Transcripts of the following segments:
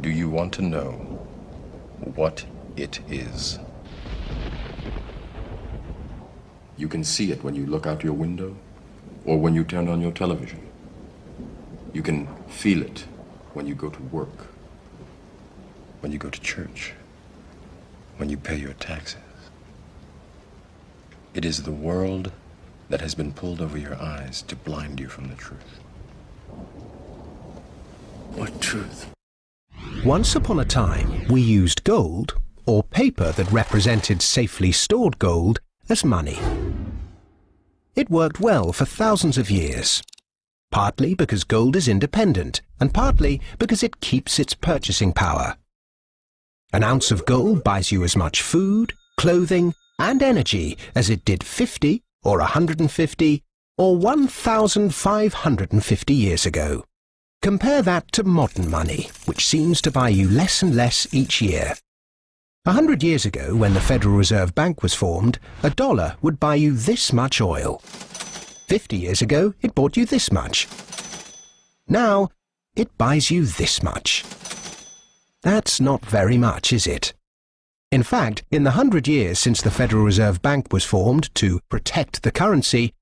Do you want to know what it is? You can see it when you look out your window or when you turn on your television. You can feel it when you go to work, when you go to church, when you pay your taxes. It is the world that has been pulled over your eyes to blind you from the truth. What truth? Once upon a time, we used gold, or paper that represented safely stored gold, as money. It worked well for thousands of years, partly because gold is independent, and partly because it keeps its purchasing power. An ounce of gold buys you as much food, clothing, and energy as it did 50, or 150, or 1,550 years ago. Compare that to modern money, which seems to buy you less and less each year. 100 years ago, when the Federal Reserve Bank was formed, a dollar would buy you this much oil. 50 years ago, it bought you this much. Now, it buys you this much. That's not very much, is it? In fact, in the 100 years since the Federal Reserve Bank was formed to protect the currency,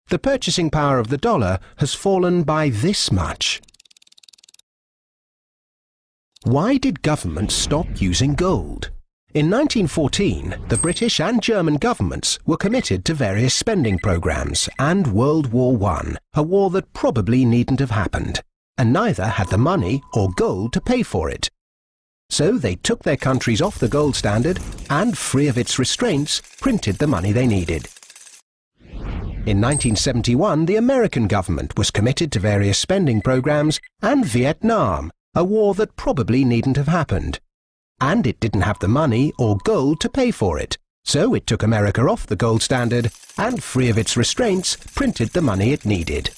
the purchasing power of the dollar has fallen by this much. Why did governments stop using gold? In 1914, the British and German governments were committed to various spending programs and World War I, a war that probably needn't have happened, and neither had the money or gold to pay for it. So they took their countries off the gold standard and, free of its restraints, printed the money they needed. In 1971, the American government was committed to various spending programs and Vietnam, a war that probably needn't have happened. And it didn't have the money or gold to pay for it, so it took America off the gold standard and, free of its restraints, printed the money it needed.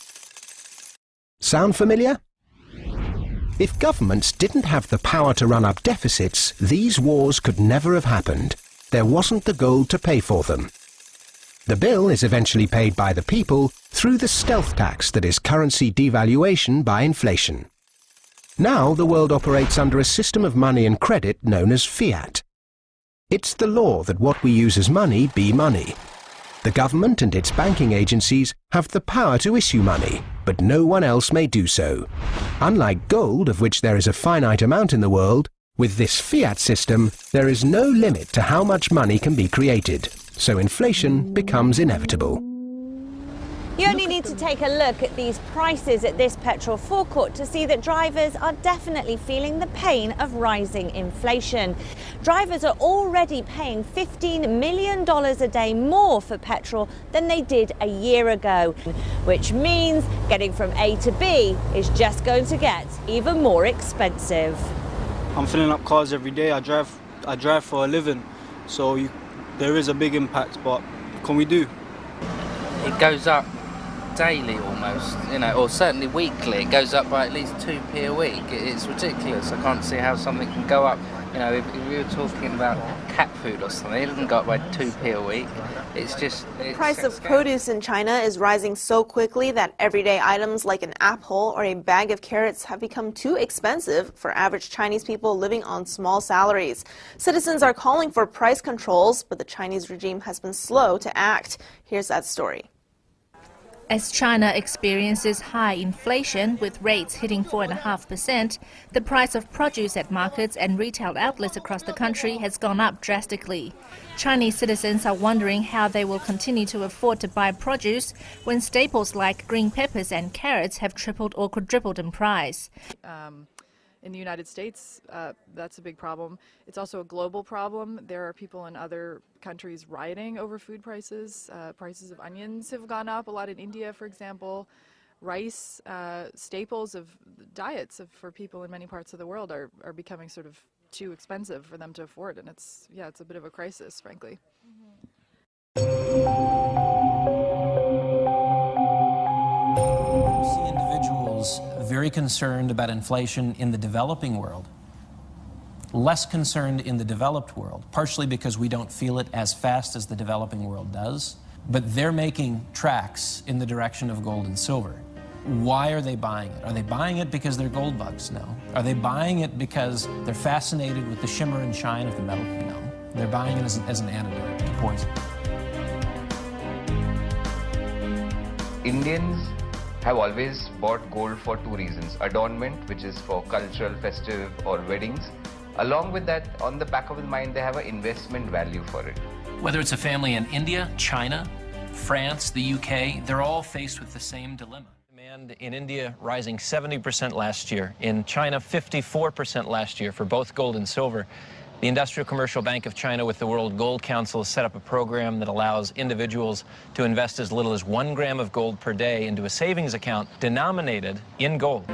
Sound familiar? If governments didn't have the power to run up deficits, these wars could never have happened. There wasn't the gold to pay for them. The bill is eventually paid by the people through the stealth tax that is currency devaluation by inflation. Now the world operates under a system of money and credit known as fiat. It's the law that what we use as money be money. The government and its banking agencies have the power to issue money, but no one else may do so. Unlike gold, of which there is a finite amount in the world, with this fiat system, there is no limit to how much money can be created, so inflation becomes inevitable. You only need to take a look at these prices at this petrol forecourt to see that drivers are definitely feeling the pain of rising inflation. Drivers are already paying $15 million a day more for petrol than they did a year ago, which means getting from A to B is just going to get even more expensive. I'm filling up cars every day. I drive for a living, so there is a big impact, but what can we do? It goes up daily almost, or certainly weekly. It goes up by at least 2p a week. It's ridiculous. I can't see how something can go up. If we were talking about cat food or something, it doesn't go up by 2p a week. It's just... The price of produce in China is rising so quickly that everyday items like an apple or a bag of carrots have become too expensive for average Chinese people living on small salaries. Citizens are calling for price controls, but the Chinese regime has been slow to act. Here's that story. As China experiences high inflation, with rates hitting 4.5%, the price of produce at markets and retail outlets across the country has gone up drastically. Chinese citizens are wondering how they will continue to afford to buy produce when staples like green peppers and carrots have tripled or quadrupled in price. In the United States, that's a big problem. It's also a global problem. There are people in other countries rioting over food prices. Prices of onions have gone up a lot in India, for example. Rice, staples of diets for people in many parts of the world are becoming sort of too expensive for them to afford, and it's a bit of a crisis, frankly. Very concerned about inflation in the developing world, less concerned in the developed world, partially because we don't feel it as fast as the developing world does, but they're making tracks in the direction of gold and silver. Why are they buying it? Are they buying it because they're gold bugs? No. Are they buying it because they're fascinated with the shimmer and shine of the metal? No. They're buying it as an antidote to poison. Indians have always bought gold for two reasons: adornment, which is for cultural, festive or weddings. Along with that, on the back of the mind, they have an investment value for it. Whether it's a family in India, China, France, the UK, they're all faced with the same dilemma. Demand in India rising 70% last year. In China, 54% last year for both gold and silver. The Industrial Commercial Bank of China with the World Gold Council has set up a program that allows individuals to invest as little as 1 gram of gold per day into a savings account denominated in gold.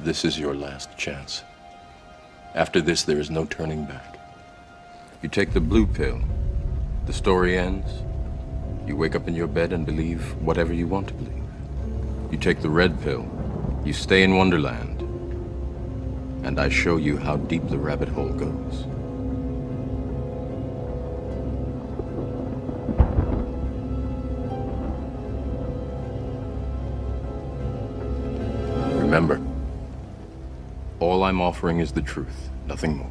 This is your last chance. After this, there is no turning back. You take the blue pill, the story ends. You wake up in your bed and believe whatever you want to believe. You take the red pill, you stay in Wonderland, and I show you how deep the rabbit hole goes. Remember, all I'm offering is the truth, nothing more.